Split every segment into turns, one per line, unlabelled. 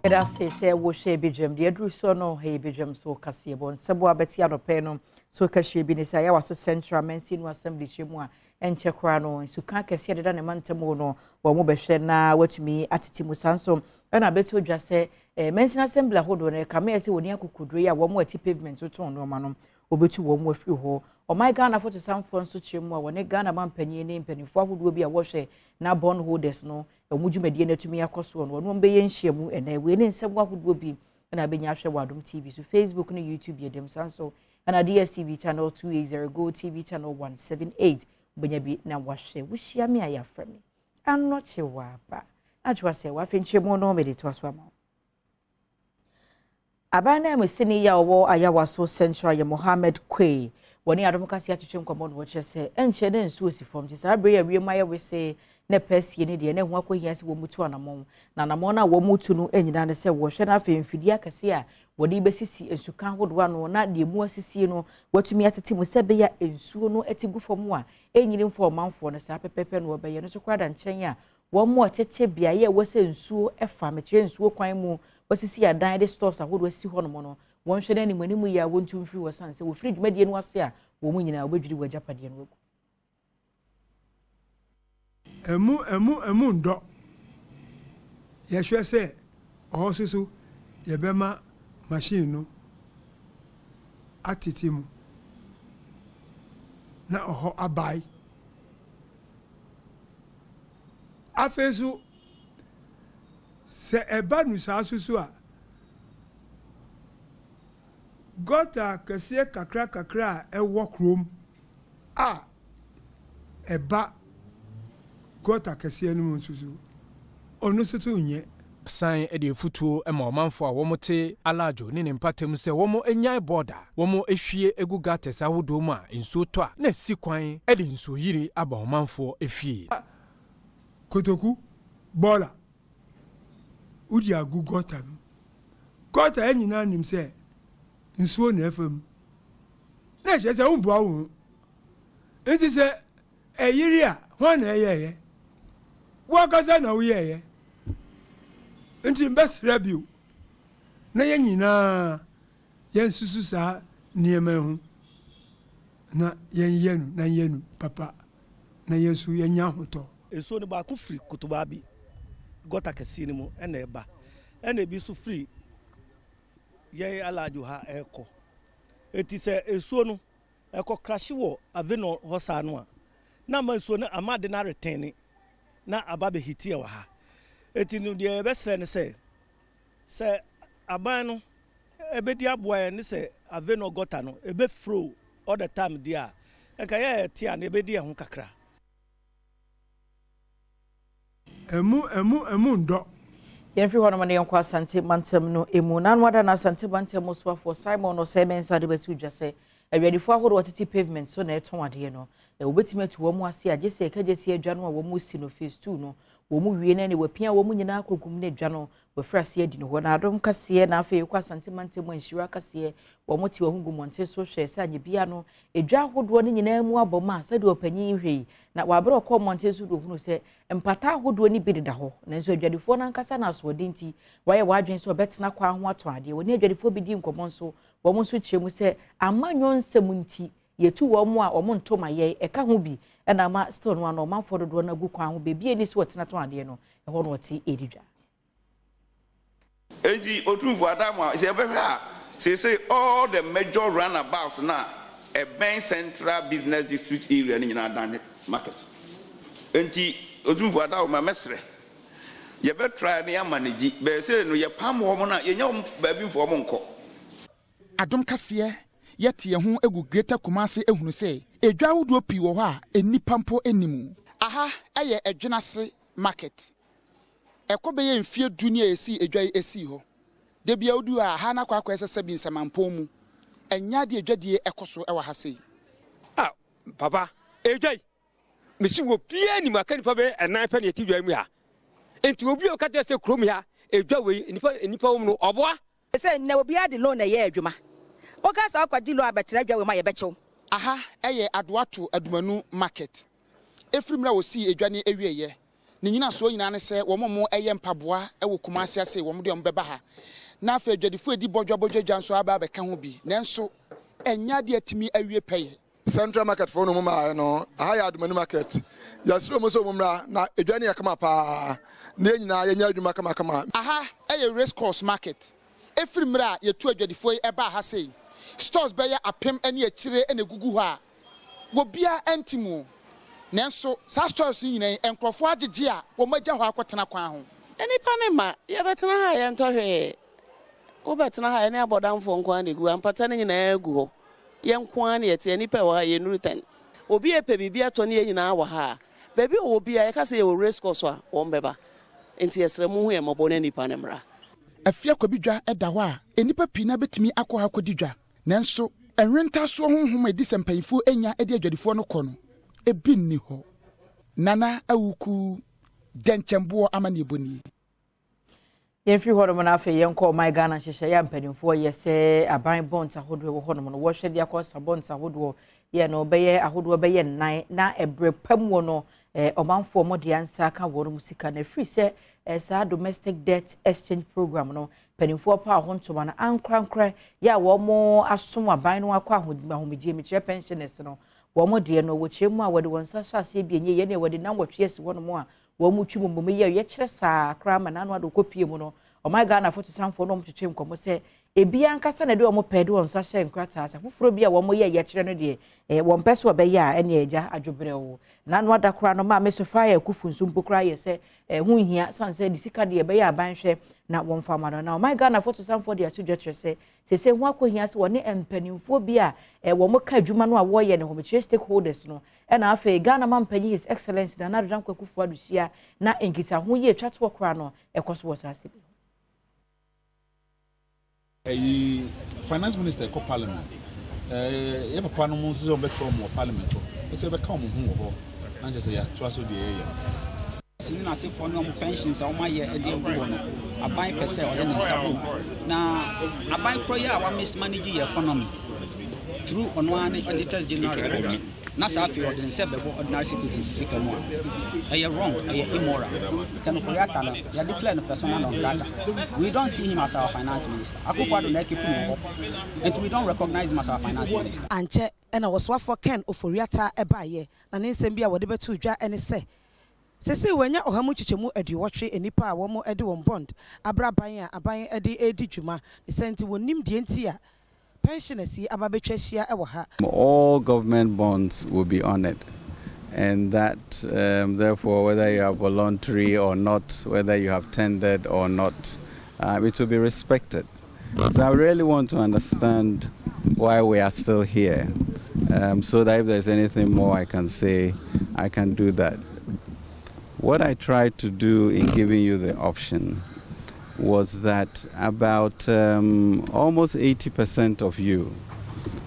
Graças se wo she bidwam de aduru so no he bidwam so kase bon sebo abeti anope no so kashe bi ni sa ya waso Central Mensi no Assembly chemu a enche kra no suka kase de da ne mantemu no wo mo behwe na watumi atetimu sanso na beto dwa se Mensi Assembly hodo ne kama ese woni akukuduro ya wo mo ati pavement so ton no ma no obetu wo mo afiri ho o my Ghana for samfo nso chemu a woni Ghana mampanyi ne mpanifo ahodo bi a wo hwe na bond holders no omudwumadie natumi yakoso no no mbeye nhyiamu ena we ne nsem ahodo bi na benya hwe Adom TV so Facebook no YouTube yedem sanso na DSTV channel 280 Go TV channel 178 benya bi na wahwe wuhia me ayafra me anoche wa ba ajwa se wa fenchemu no me de to aso ama abana mesini ya owo ayawaso Central ya Mohammed Kwe woni Adom kasi atwetwe nkomo no che se enche ne nsu osifom ti sa bre ya wie maye we se ne pesie ne de ne ho akohia se wo mutu anamon na anamon na wo mutu no enyina ne se wo hwe na afemfidi akase a wodi besisi ensuka hodo ano na de mu asisi no watumi atete mu se be ya ensuo no etigu fom a enyiri mfo manfo no sa pepepe no be ye no so kwada nchen a wo mo tete bia ye wo se ensuo efa meche ensuo kwan mu wasisi adan de stores ahodo asi ho no mo no won hwe na ni manimu ya wontu mfiri wo sanse wo firi dwumadie no ase a wo mu nyina obedwiri wo japade no
emu ndo ya hwe se osusu ye bema machine no atitimu na oho abai afesu se ebanu sa asusu a gota kase kakra ewo krom a eba gota kase anu nsusu onu sutu nye
san ede futuo ema omanfo a womote alajo ne mpatem se womo enyai border womo ehwie egu gates ahodo mu a nsuo to a na si kwan ede nsuo yiri aba omanfo efie
kotoku bola udi agu gota enyina nim se nsuo na efem na je se umbu awu enti se eyiri a ho na eyeye wo kaza na wo yeye enti mbesra bio na yenyina yensusu sa niema hu na yenu na yenu papa na yesu yenya hoto
ensuo ne ba ku free kutuba bi gota kesi ni mu ena eba ena bi su free ye alajo ha eko eti se ensuo no eko crash wo aveno hosa no a na ma ensuo na amade na return na ababe hiti e wa ha eti no de besre ne se aban no ebedi aboa ne se aveno gota no ebe flow all the time dia eka ye ti a na ebedi e ho kakra
emu ndo
yemfri hono mane yonkwa asante mantem no emu na nwada na asante mantem moswa for Simon no se mensa de betu dwase awiadifo ahodo watete pavement so na eton ade no obetime tu wo mu ase agese ekagese adwa no wo mu si no phase 2 no wo mu wie na ne wapia wo mu nyina akogum na adwa no wafrase adi no ho na Adom kase na afa yekwa asante mantem anhira kase wo mu ti wo hugum monte so hwe se anye bia no adwa ahodo ne nyina mu aboma se de opanyin hwei na wabere okọ monte so do hunu se empata ahodo ni bideda ho na nso adwadifo na nkasa na so odinti waye wadwen so betena kwa ho ato ade woni adwadifo bidi nkomo nso wo mu so kyeremu se amanyo nsem nti yetu wo mu a wo mu ntoma ye eka ho bi na ma still no no manfo do na gu kwa ho bebi eni so wotena to ade no e ho no wote edidwa
enti otumfu Adam a se behwa say all the major runabouts na a bank central business district area ni nyina dan market enti otumfu Adam ma mesre ye be try na manage be say no ye pam wo mo na ye nya ba bi mfo mo nko
Adom kase yete ye ho egu Greater Kumasi ehunu se edwa wodo pi wo ho a enipa mpo enimu aha eye edwenase market ekobe ye mfie dunia esi edwa esi ho de bia odu a ha na kwa esese bi nsamampo mu enya de edwadie ekoso e wa ha sei
ah papa edwai mesi wo pie ni maka nipa be enan pe ne tidwa mu ha enti obi o kata se krom ya edwa we nipa wo no oboa
se na obi ade loan na ye adwuma o ka sa akwa di lo abetra adwa we ma ye bechew
aha eye adoato adumanu market efrimra wo si edwane ewieye ni nyina so nyina ne sɛ wɔn mo ɛyɛ mpaboa ɛwɔ kumasi ase wɔn de ɔmbɛba ha na afɛ adwadifo edi bɔdwa nso aba abɛka ho bi nanso ɛnya de atimi awie pɛyɛ
Central market for no mama no high admin market yasiro mo so mumra na edwane yakama pa na nyina yenya adwuma kama
aha ɛyɛ race course market efiri mra yetu adwadifo eba ha sei stores bɛyɛ apem ani akyire ene gugu hɔ a wobia antimu nanso sa stores nyina enkrofo agege a wo magya hɔ akɔtena kwan ho
enipa ne ma ye betena ha ye ntɔhwe wo betena ha ne abɔdanfo nkwan ne gu ampata ne nyina agu hɔ yenkwan ne yete enipa wɔ ha ye nurutan obi epe bibia tɔ ne nyina wɔ ha baby obi a ye ka sɛ ye race course a wɔn bɛba enti yesrɛ mu hu ye mɔbɔ ne nipa ne mra
afia kwabidwa ɛda hɔ a enipa pii na betimi akɔ ha kɔdidwa nanso enwenta so honhom edi sempanyfo enya edi adwadifo no kɔ no ebi nni hɔ nana awuku denchembo amane boni
yɛmfiri hɔ nom na afei yɛnkɔ ɔman Ghana hyehyɛ yɛ mpanimfoɔ yɛ sɛ aban bɔnt ahodoɔ wɔ hɔ nom no wɔhwɛ de akɔsa bɔnt ahodoɔ yɛ no bɛyɛ ahodoɔ bɛyɛ nnan na ɛbrɛ pam wɔ no ɔmanfoɔ mɔde ansa ka wɔn mu sika na free sɛ saa domestic debt exchange program no mpanimfoɔ pa ho ntoma na ankrankra yɛ a wɔn asom aban no akɔ ahomegye mekyerɛ pensioners no wɔn deɛ no wɔkyerɛ mu a wɔde wɔn nsa hyɛ aseɛ bi enye yɛ ne wɔde nam wɔtwe asi hɔ nom a wɔn mu twi mu yɛ kyerɛ saa kra ma nanu ado kopie mu no ɔman Ghana foto sanfo no mtwetwe nkɔmɔ sɛ ebi ankasa na de wɔn pɛ de wɔn nsa hyɛ nkrataa sa foforo bi a wɔn yɛ kyerɛ no deɛ wɔn pɛ so ɔbɛyɛ a ɛne agya adwobrɛ wo nanu ada kra no ma mesofa yɛ kufu nso mpokra yɛ sɛ ho hia sanse de sika de ɛbɛyɛ aban hwɛ na wɔn fama no na ɔman Ghana foto sanfo de ato dwa kyerɛ sɛ sɛ ho akɔhia sɛ wɔne mpanimfoɔ bi a wɔn ka adwuma no a wɔyɛ ne ho mekyerɛ stakeholders no ɛna afei Ghana man panyin his excellence na Adom kwakufu adusia na enkita ho yɛ twatwo kra no ɛkɔ so wɔ saase bi
finance minister ko parliament ye papa no mo nso obetro mo parliament o so be ka mo hu wo na je say ya to aso de ye
sini na se for no pensions a o ma ye e de gu no aban pese o de nsa bo na aban kro ye a wa mismanage your economy through onwane auditor general report na sa fi ordinary se bebo ordinary citizens sika no wrong immoral can for yata no ya declare no persona non grata we don't see him as our finance minister akufado na keep no and we don't recognize him as our finance minister
anche ena waswafo Ken oforiata ebaye na ne nsem bia wode betu dwa ene se sese wanya ohamu chichemu aduwotwe enipa a womo ede won bond abraban a aban ede edi dwuma ne senti wonim die nti a
all government bonds will be honored, and that therefore whether you are voluntary or not, whether you have tendered or not, it will be respected. So I really want to understand why we are still here, so that if there's anything more I can say, I can do that. What I tried to do in giving you the option was that about almost 80% of you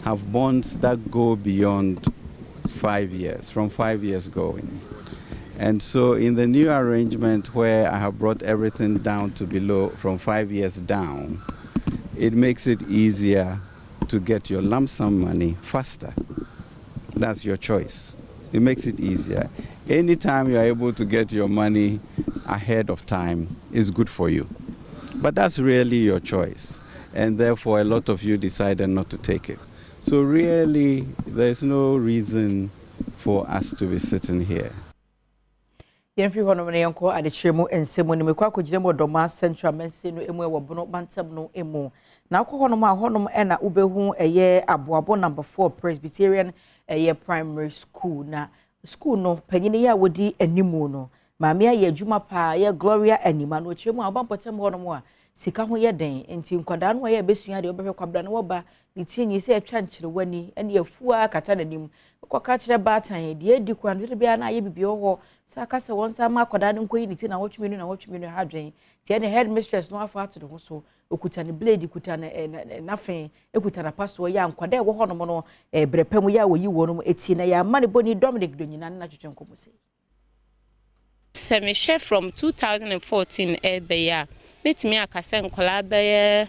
have bonds that go beyond 5 years, from 5 years going. And so in the new arrangement where I have brought everything down to below, from 5 years down, it makes it easier to get your lump sum money faster. That's your choice. It makes it easier. Anytime you're able to get your money ahead of time is good for you. But that's really your choice, and therefore a lot of you decided not to take it. So really, there's no reason for us to be sitting here.
Yemfi hono mene yonko adechiremu ensemu ni mekwa kujiremu doma central mensi no emu ewo bono bantem no emu na akọ hono ma hono ena ubehu eye aboabo number 4 Presbyterian eye primary school na school no panyine ya wodi animu no maame ya adwuma pa ya Gloria anima no chiremu abampotem hono mo a sika ho ye den enti nkwada no ya besua de obehwe kwabra no woba ni tinyi se atwa nkyere wani ene afua kata nanim kwaka kire batan de edi kwan de bia na ye bibie ho saka se wonsa ma kwada no nkoyi ni ti na wotwemi no hadwen ti ene head mistress no afa ato de ho so okuta ne blade kuta na fen ekuta na paso ya nkwada e wo ho no mo no brepam ya woyi wo no eti na ya ma ne boni Dominic Donyina na twetwe nkomose
me share from 2014 ebeya metimi akase nkola beye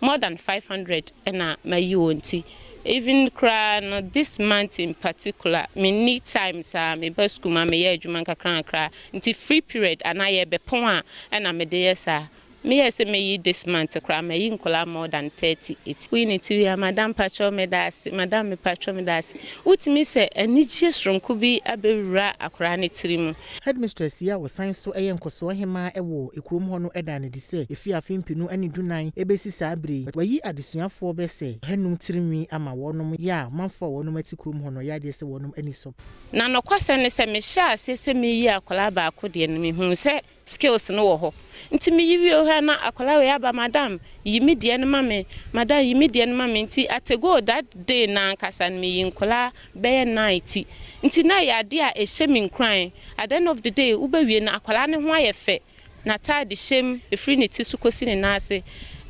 more than 500 na mayi wonti even cry no this month in particular me need time sa me ba school ma me ye adwuma kakra nti free period and I be pon a na me de yesa me yes me this month cry me yi nkola more than 38 we need to madam patcho me das madam me patcho me das utimi se anigye sronko bi abewura akora ne tirimu
headmistress ya wo san so enkoso hema ewo ekrom ho no eda ne de se efi afimpinu ani dunan ebesi sabre wayi adesuafo be se henum tirimi ama wonom ya manfo wonom atikrom ho no ya de se wonom ani so
na no kwase ne se me sha se me yi akola ba akode ne me hu se skills no wo ho nti me yiwi o ha na akola we aba madam yimi de ne mame madam yimi de ne mame nti atego that day na kasa me yi nkola be night nti na ya de a ehye me nkran at the end of the day ubawie na akola ne ho ayefe na tade shem efri ne ti su kosi ne nase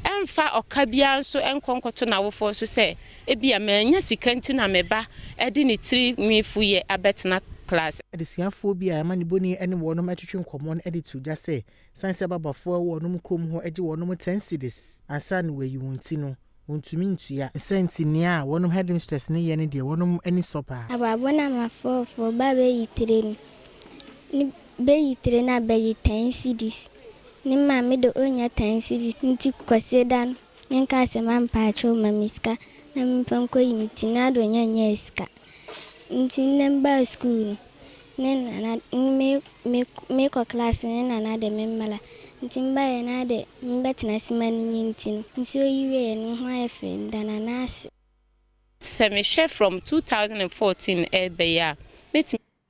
emfa okabia nso enkonkoto na wofo so se ebia manya sika nti na meba edi ne tiri mifu ye abetna class
adesuafo bi a mani boni ene wonom atwetwe nkomon editu ja se sanse babafo wonom krom ho edi wonom 10 cedis ansa ne wayi wonti no wontumi ntua senti ne a wonom headmistress ne ye ne de wonom ani sopa
ababona mafofo babe yitre ni be yitre na be 10 cedis ni mama do onya 10 cedis nti kwasedan nka se mampa cho mamiska na mpanko yimiti na do nya iska nti nemba school nena me ko class nena na de memala nti mba na de mbetina simani nyinti nti oyiwe no ho ayefe ndana nase
semi chef from 2014 ebeya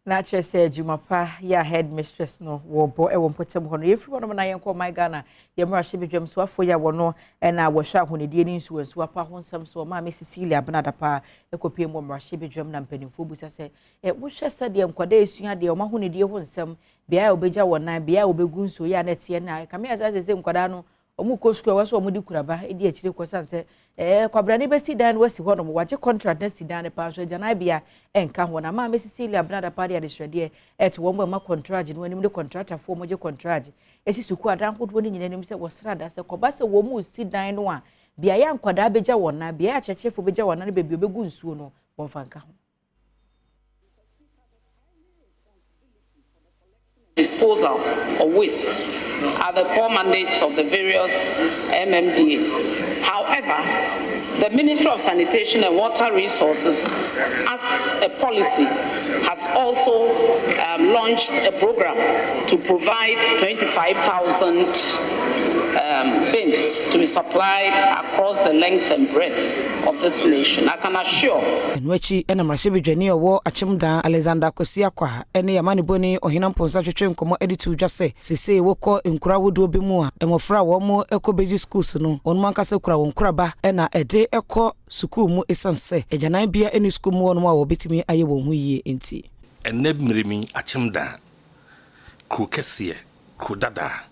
Natural say Jumapa, ya headmistress no wo bo e wo potem ho no yefri wono na yenko my Ghana ye mra hye bedwam so afo ya wono e na wo hwa ho ne die ni nsu nsu apa ho nsam so ma me Cecilia Benada pa ekopie mo mra hye bedwam na mpanimfo busa se e wo hwe sa de nkwada esua de o ma ho ne die ho nsam bia obegya wonan bia obegu nsu ya na tie na kame azaze se nkwada no omu ko school waso omu di kuraba e di akire ko sanse kwabra ne besi dan wasi ho no waje contract na sidan pa so jana bia enka ho na ma me Cecilia Benada pa dia de hwede et wo ma contract no anim de contractor fo mo je contract esi suku adan hodo ni nyina nim se wosra da se ko ba se wo mu sidan no a bia ya nkwada begya wona bia ya chechefo begya wona ne bebi obegu nsuo no wonfanka ho
disposal of waste are the core mandates of the various MMDAs. However, the Ministry of Sanitation and Water Resources, as a policy, has also launched a program to provide 25,000 bins to be supplied across the length and breadth of this nation. I can assure.
Enwechi ena mrashibidwani owo achimda Alexander Kosia kwa ene yamani boni ohina mponsa twetwe nkomo editu dwase sese wokọ nkura wodo bi mu a emofra wo mo ekobeji schools no onuma nkase kura won kuraba ena ede ekọ school mu esanse ejanan bia eni school mu wonuma wo betimi aye won hu yie enti
eneb mremi achimda ku kese ku dada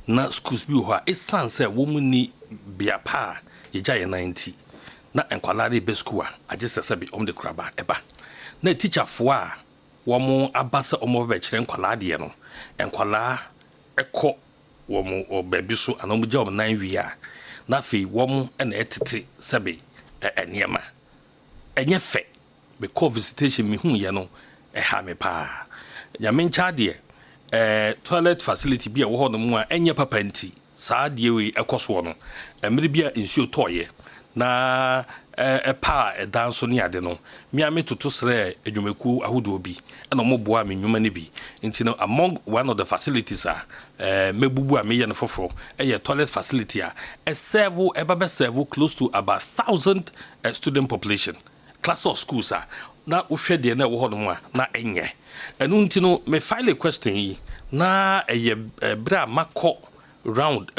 na schools bi ho a esanse wo mu ni bia pa yeja ye 90 na enkwalare be school a agesese bi om de kuraba eba na teacher fo a wo mo abasa omo be kire enkwalade no enkwala ekọ wo mo obabi so anomu je om 9 wi a na fe wo mo na etete sebe eniema enye fe be co visitation mi hu ye no ha me pa ya men cha de toilet facility bi a wo ho no mu a enye papa nti saa de we ekoso no emre bi a nsuo toye na pa danso ni ade no mi a metoto sre adwumaku ahodo bi na mo boa me nwuma ne bi nti no among one of the facilities mebubu a me ye no foforo toilet facility a serve close to about 1,000 student population class of schools na uhwe de na wo ho no a na enye enu nti no me file a question yi na bra mako round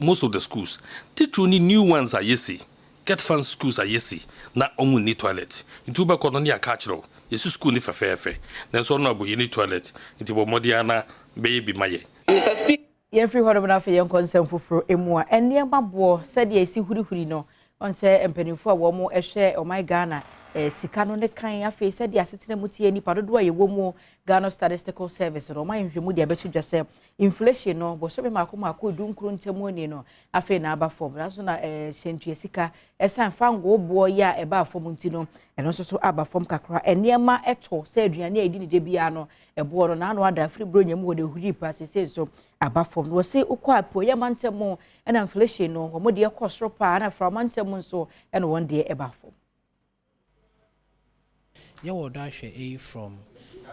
most of the schools teach only new ones are yesi get fan schools are yesi na omu ni toilet nti ba kono ni akachiro yesu school ni fefefe na so no aboye ni toilet nti bo modiana baby maye
Mr. Speaker
Yefri hodo na fe yen konsem foforo emu a ene mabo said ye si hurihuri no on se empanimfo a wo mo ehwe o my Ghana sika no ne kan afi said the asetena mutie ni padodo aye wo mu Ghana Statistical Service no man hwemu de abetu dwase inflation no bo so be mako du nkuru ntemu ni no afi na aba form na so na sentua sika esan fango bo ya eba form nti no eno so aba form kakra enema eto se aduane edi ni de bia no ebo no na no ada free bro nyemu wo de huri pass se so aba form no se ukwa po ya mantemu ena inflation no wo de ekosro pa na fra mantemu so eno won de eba form
ye wo da hwe from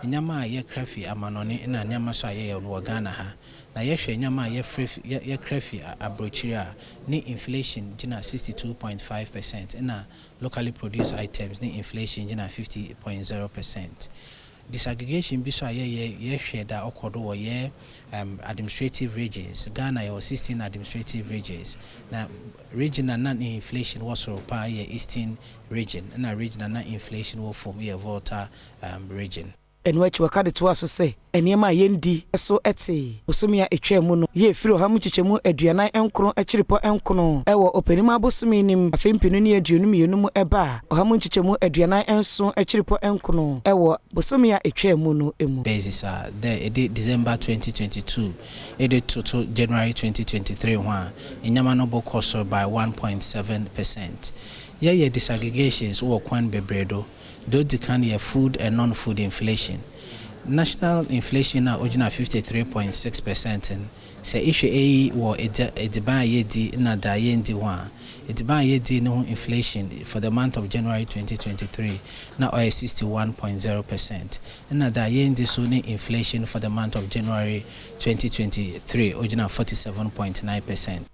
nyama ye krafi amanone na nyama so ye no Ghana ha na ye hwe nyama ye krafi abrochiri a ni inflation gina 62.5% na locally produced items ni inflation gina 50.0%. Disaggregation bi so ye hwe da okodo wo ye administrative regions. Ghana ye 16 administrative regions. Na regional non inflation was pa ye eastern region na regional non inflation wo from ye Volta region.
And what you wakade to us say, and yema yendi, so ete, Osumia echemuno, ye filo hamuchichemu eduana enkron, echiripo enkono, ewa openima bosuminim, a fimpinuni edunumi yunumu eba, hamuchichemu eduana enson, echiripo enkono, ewa bosumia echemuno emu. Basis there, December 2022, total January 2023 one, inyamanobo cost by 1.7%. Ye disaggregations or kwan bebredo. Those can hear food and non-food inflation. National inflation now original 53.6%. And say issue a or a buy ye na da yendi one. It buy ye no inflation for the month of January 2023 now 61.0%. And na da yendi suni inflation for the month of January 2023 original 47.9%.